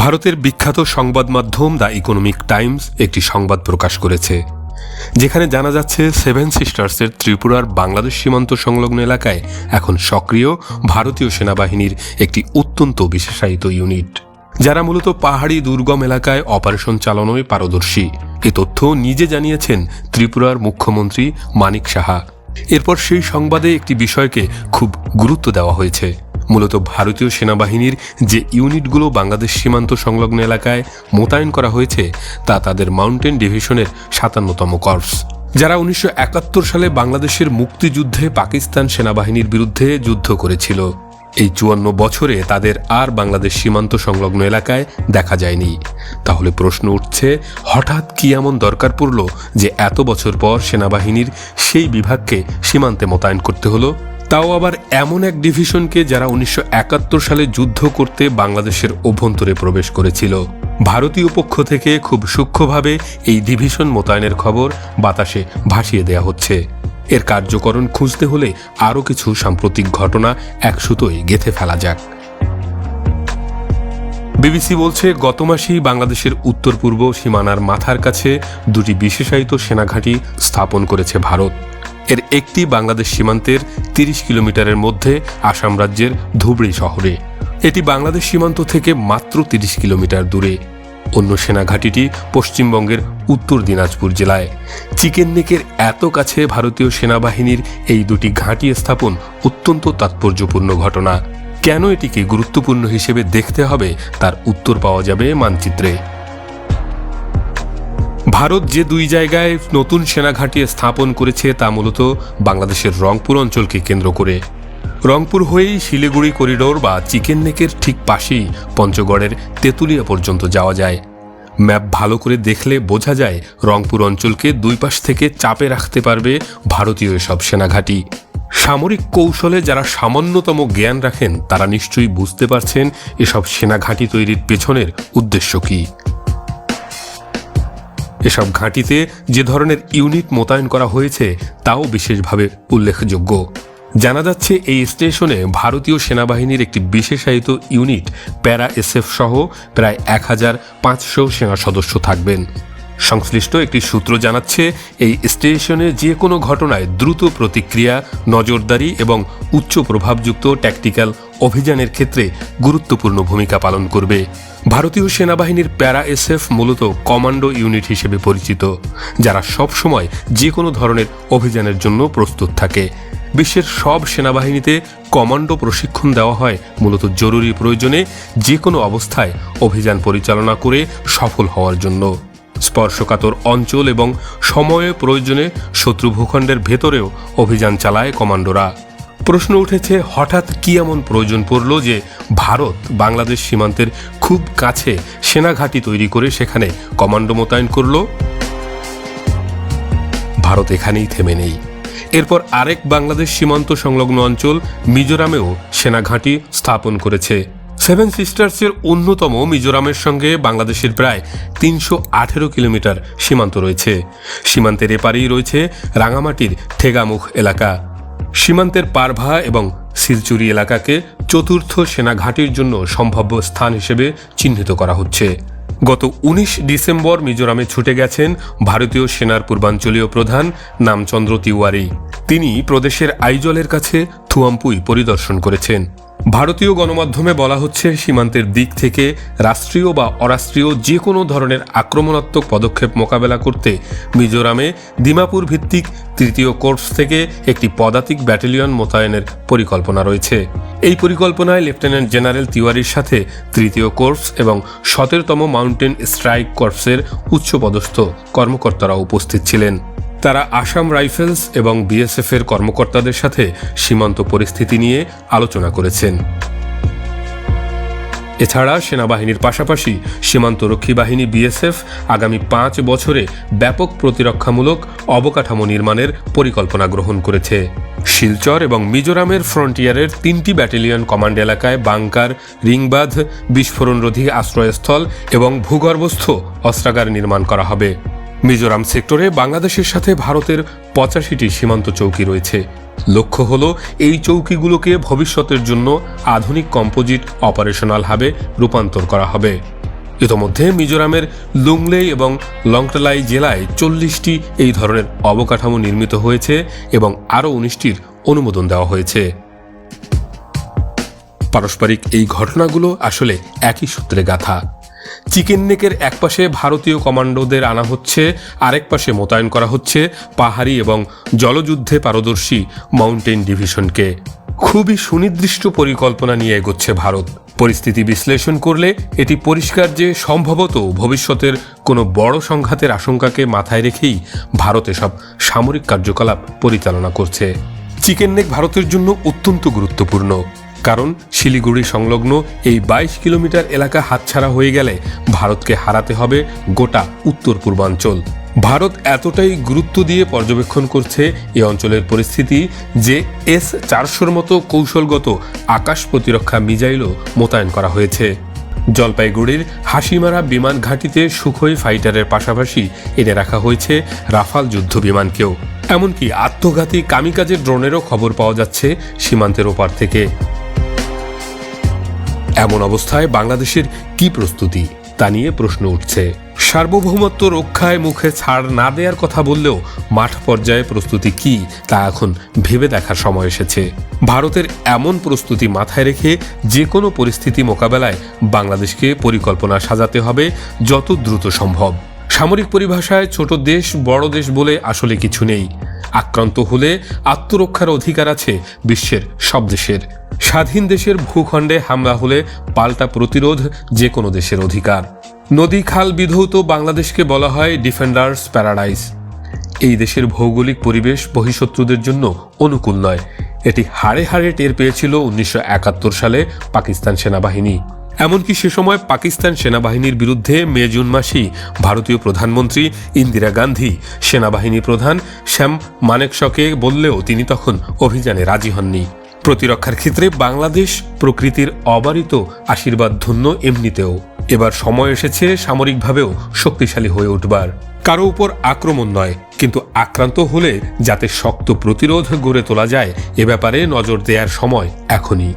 ভারতের বিখ্যাত সংবাদ মাধ্যম দ্য ইকোনমিক টাইমস একটি সংবাদ প্রকাশ করেছে, যেখানে জানা যাচ্ছে সেভেন সিস্টার্সের ত্রিপুরার বাংলাদেশ সীমান্ত সংলগ্ন এলাকায় এখন সক্রিয় ভারতীয় সেনাবাহিনীর একটি অত্যন্ত বিশেষায়িত ইউনিট, যারা মূলত পাহাড়ি দুর্গম এলাকায় অপারেশন চালানোয় পারদর্শী। এ তথ্য নিজে জানিয়েছেন ত্রিপুরার মুখ্যমন্ত্রী মানিক সাহা। এরপর সেই সংবাদে একটি বিষয়কে খুব গুরুত্ব দেওয়া হয়েছে। মূলত ভারতীয় সেনাবাহিনীর যে ইউনিটগুলো বাংলাদেশ সীমান্ত সংলগ্ন এলাকায় মোতায়েন করা হয়েছে তা তাদের মাউন্টেন ডিভিশনের 57তম কর্পস, যারা 1971 সালে বাংলাদেশের মুক্তিযুদ্ধে পাকিস্তান সেনাবাহিনীর বিরুদ্ধে যুদ্ধ করেছিল। এই 54 বছরে তাদের আর বাংলাদেশ সীমান্ত সংলগ্ন এলাকায় দেখা যায়নি। তাহলে প্রশ্ন উঠছে, হঠাৎ কি এমন দরকার পড়ল যে এত বছর পর সেনাবাহিনীর সেই বিভাগকে সীমান্তে মোতায়েন করতে হলো, তাও আবার এমন এক ডিভিশনকে যারা 1971 সালে যুদ্ধ করতে বাংলাদেশের অভ্যন্তরে প্রবেশ করেছিল। ভারতীয় পক্ষ থেকে খুব সূক্ষ্মভাবে এই ডিভিশন মোতায়েনের খবর বাতাসে ভাসিয়ে দেয়া হচ্ছে। এর কার্যকরণ খুঁজতে হলে আরও কিছু সাম্প্রতিক ঘটনা একসুতোয় গেঁথে ফেলা যাক। বিবিসি বলছে, গত মাসেই বাংলাদেশের উত্তর পূর্ব সীমানার মাথার কাছে দুটি বিশেষায়িত সেনাঘাঁটি স্থাপন করেছে ভারত। এর একটি বাংলাদেশ সীমান্তের 30 কিলোমিটারের মধ্যে আসাম রাজ্যের ধুবড়ী শহরে। এটি বাংলাদেশ সীমান্ত থেকে মাত্র 30 কিলোমিটার দূরে। অন্য সেনাঘাঁটিটি পশ্চিমবঙ্গের উত্তর দিনাজপুর জেলায়। চিকেন নেকের এত কাছে ভারতীয় সেনাবাহিনীর এই দুটি ঘাঁটি স্থাপন অত্যন্ত তাৎপর্যপূর্ণ ঘটনা। কেন এটিকে গুরুত্বপূর্ণ হিসেবে দেখতে হবে তার উত্তর পাওয়া যাবে মানচিত্রে। ভারত যে দুই জায়গায় নতুন সেনাঘাঁটি স্থাপন করেছে তা মূলত বাংলাদেশের রংপুর অঞ্চলকে কেন্দ্র করে। রংপুর হয়েই শিলিগুড়ি করিডোর বা চিকেন নেকের ঠিক পাশেই পঞ্চগড়ের তেঁতুলিয়া পর্যন্ত যাওয়া যায়। ম্যাপ ভালো করে দেখলে বোঝা যায় রংপুর অঞ্চলকে দুই পাশ থেকে চাপে রাখতে পারবে ভারতীয় এসব সেনাঘাঁটি। সামরিক কৌশলে যারা সামান্যতম জ্ঞান রাখেন তারা নিশ্চয়ই বুঝতে পারছেন এসব সেনাঘাঁটি তৈরির পেছনের উদ্দেশ্য কী। এসব ঘাঁটিতে যে ধরনের ইউনিট মোতায়েন করা হয়েছে তাও বিশেষভাবে উল্লেখযোগ্য। জানা যাচ্ছে এই স্টেশনে ভারতীয় সেনাবাহিনীর একটি বিশেষায়িত ইউনিট প্যারা এসএফ সহ প্রায় 1500 সেনা সদস্য থাকবেন। সংশ্লিষ্ট একটি সূত্র জানাচ্ছে, এই স্টেশনে যে কোনো ঘটনায় দ্রুত প্রতিক্রিয়া, নজরদারি এবং উচ্চ প্রভাবযুক্ত ট্যাকটিক্যাল অভিযানের ক্ষেত্রে গুরুত্বপূর্ণ ভূমিকা পালন করবে। ভারতীয় সেনাবাহিনীর প্যারা এসএফ মূলত কমান্ডো ইউনিট হিসেবে পরিচিত, যারা সবসময় যে কোনো ধরনের অভিযানের জন্য প্রস্তুত থাকে। বিশ্বের সব সেনাবাহিনীতে কমান্ডো প্রশিক্ষণ দেওয়া হয় মূলত জরুরি প্রয়োজনে যে কোনো অবস্থায় অভিযান পরিচালনা করে সফল হওয়ার জন্য। স্পর্শকাতর অঞ্চল এবং সময়ে প্রয়োজনে শত্রু ভূখণ্ডের ভেতরেও অভিযান চালায় কমান্ডোরা। প্রশ্ন উঠেছে, হঠাৎ কি এমন প্রয়োজন পড়ল যে ভারত বাংলাদেশ সীমান্তের খুব কাছে সেনাঘাঁটি তৈরি করে সেখানে কমান্ডো মোতায়েন করল? ভারত এখানেই থেমে নেই। এরপর আরেক বাংলাদেশ সীমান্ত সংলগ্ন অঞ্চল মিজোরামেও সেনাঘাঁটি স্থাপন করেছে। সেভেন সিস্টার্সের অন্যতম মিজোরামের সঙ্গে বাংলাদেশের প্রায় 318 কিলোমিটার সীমান্ত রয়েছে। সীমান্তের এপারেই রয়েছে রাঙামাটির ঠেগামুখ এলাকা। সীমান্তের পারভা এবং শিলচুরি এলাকাকে চতুর্থ সেনাঘাঁটির জন্য সম্ভাব্য স্থান হিসেবে চিহ্নিত করা হচ্ছে। গত 19 ডিসেম্বর মিজোরামে ছুটে গেছেন ভারতীয় সেনার পূর্বাঞ্চলীয় প্রধান নামচন্দ্র তিওয়ারি। তিনি প্রদেশের আইজলের কাছে থুয়াম্পুই পরিদর্শন করেছেন। ভারতীয় গণমাধ্যমে বলা হচ্ছে, সীমান্তের দিক থেকে রাষ্ট্রীয় বা অরাষ্ট্রীয় যে কোনো ধরনের আক্রমণাত্মক পদক্ষেপ মোকাবেলা করতে মিজোরামে দিমাপুর ভিত্তিক 3য় কর্পস থেকে একটি পদাতিক ব্যাটালিয়ন মোতায়েনের পরিকল্পনা রয়েছে। এই পরিকল্পনায় লেফটেন্যান্ট জেনারেল তিওয়ারির সাথে 3য় কর্পস এবং 17তম মাউন্টেন স্ট্রাইক কর্পসের উচ্চপদস্থ কর্মকর্তারা উপস্থিত ছিলেন। তারা আসাম রাইফেলস এবং বিএসএফ এর কর্মকর্তাদের সাথে সীমান্ত পরিস্থিতি নিয়ে আলোচনা করেছেন। এছাড়া সেনাবাহিনীর পাশাপাশি সীমান্তরক্ষী বাহিনী বিএসএফ আগামী 5 বছরে ব্যাপক প্রতিরক্ষামূলক অবকাঠামো নির্মাণের পরিকল্পনা গ্রহণ করেছে। শিলচর এবং মিজোরামের ফ্রন্টিয়ারের 3টি ব্যাটালিয়ন কমান্ড এলাকায় বাংকার, রিংবাঁধ, বিস্ফোরণরোধী আশ্রয়স্থল এবং ভূগর্ভস্থ অস্ত্রাগার নির্মাণ করা হবে। মিজোরাম সেক্টরে বাংলাদেশের সাথে ভারতের 85টি সীমান্ত চৌকি রয়েছে। লক্ষ্য হল এই চৌকিগুলোকে ভবিষ্যতের জন্য আধুনিক কম্পোজিট অপারেশনাল হাবে রূপান্তর করা হবে। ইতোমধ্যে মিজোরামের লুংলেই এবং লংটালাই জেলায় 40টি এই ধরনের অবকাঠামো নির্মিত হয়েছে এবং আরও 19টির অনুমোদন দেওয়া হয়েছে। পারস্পরিক এই ঘটনাগুলো আসলে একই সূত্রে গাঁথা। চিকেন নেকের একপাশে ভারতীয় কমান্ডোদের আনা হচ্ছে, আরেক পাশে মোতায়েন করা হচ্ছে পাহাড়ি এবং জলযুদ্ধে পারদর্শী মাউন্টেন ডিভিশনকে। খুবই সুনির্দিষ্ট পরিকল্পনা নিয়ে এগোচ্ছে ভারত। পরিস্থিতি বিশ্লেষণ করলে এটি পরিষ্কার যে সম্ভবত ভবিষ্যতের কোনো বড় সংঘাতের আশঙ্কাকে মাথায় রেখেই ভারত এসব সামরিক কার্যকলাপ পরিচালনা করছে। চিকেন নেক ভারতের জন্য অত্যন্ত গুরুত্বপূর্ণ, কারণ শিলিগুড়ি সংলগ্ন এই 22 কিলোমিটার এলাকা হাতছাড়া হয়ে গেলে ভারতকে হারাতে হবে গোটা উত্তর পূর্বাঞ্চল। ভারত এতটাই গুরুত্ব দিয়ে পর্যবেক্ষণ করছে এই অঞ্চলের পরিস্থিতি যে S-400 মতো কৌশলগত আকাশ প্রতিরক্ষা মিসাইলও মোতায়েন করা হয়েছে। জলপাইগুড়ির হাসিমারা বিমান ঘাঁটিতে সুখোই ফাইটারের পাশাপাশি এনে রাখা হয়েছে রাফাল যুদ্ধ বিমানকেও। এমনকি আত্মঘাতী কামিকাজের ড্রোনেরও খবর পাওয়া যাচ্ছে সীমান্তের ওপার থেকে। এমন অবস্থায় বাংলাদেশের কি প্রস্তুতি তা নিয়ে প্রশ্ন উঠছে। সার্বভৌমত্ব রক্ষায় মুখে ছাড় না দেওয়ার কথা বললেও মাঠ পর্যায়ে প্রস্তুতি কি তা এখন ভেবে দেখার সময় এসেছে। ভারতের এমন প্রস্তুতি মাথায় রেখে যে কোনো পরিস্থিতি মোকাবেলায় বাংলাদেশকে পরিকল্পনা সাজাতে হবে যত দ্রুত সম্ভব। সামরিক পরিভাষায় ছোট দেশ বড় দেশ বলে আসলে কিছু নেই। আক্রান্ত হলে আত্মরক্ষার অধিকার আছে বিশ্বের সব দেশের। স্বাধীন দেশের ভূখণ্ডে হামলা হলে পাল্টা প্রতিরোধ যে কোনো দেশের অধিকার। নদী খাল বিধৌত বাংলাদেশকে বলা হয় ডিফেন্ডার্স প্যারাডাইস। এই দেশের ভৌগোলিক পরিবেশ বহিঃশত্রুদের জন্য অনুকূল নয়। এটি হাড়ে হাড়ে টের পেয়েছিল 1971 সালে পাকিস্তান সেনাবাহিনী। এমনকি সে সময় পাকিস্তান সেনাবাহিনীর বিরুদ্ধে মে জুন মাসেই ভারতীয় প্রধানমন্ত্রী ইন্দিরা গান্ধী সেনাবাহিনী প্রধান শ্যাম মানেকশকে বললেও তিনি তখন অভিযানে রাজি হননি। প্রতিরক্ষার ক্ষেত্রে বাংলাদেশ প্রকৃতির অবারিত আশীর্বাদ ধন্য এমনিতেও। এবার সময় এসেছে সামরিকভাবেও শক্তিশালী হয়ে উঠবার। কারো উপর আক্রমণ নয়, কিন্তু আক্রান্ত হলে যাতে শক্ত প্রতিরোধ গড়ে তোলা যায় এ ব্যাপারে নজর দেওয়ার সময় এখনই।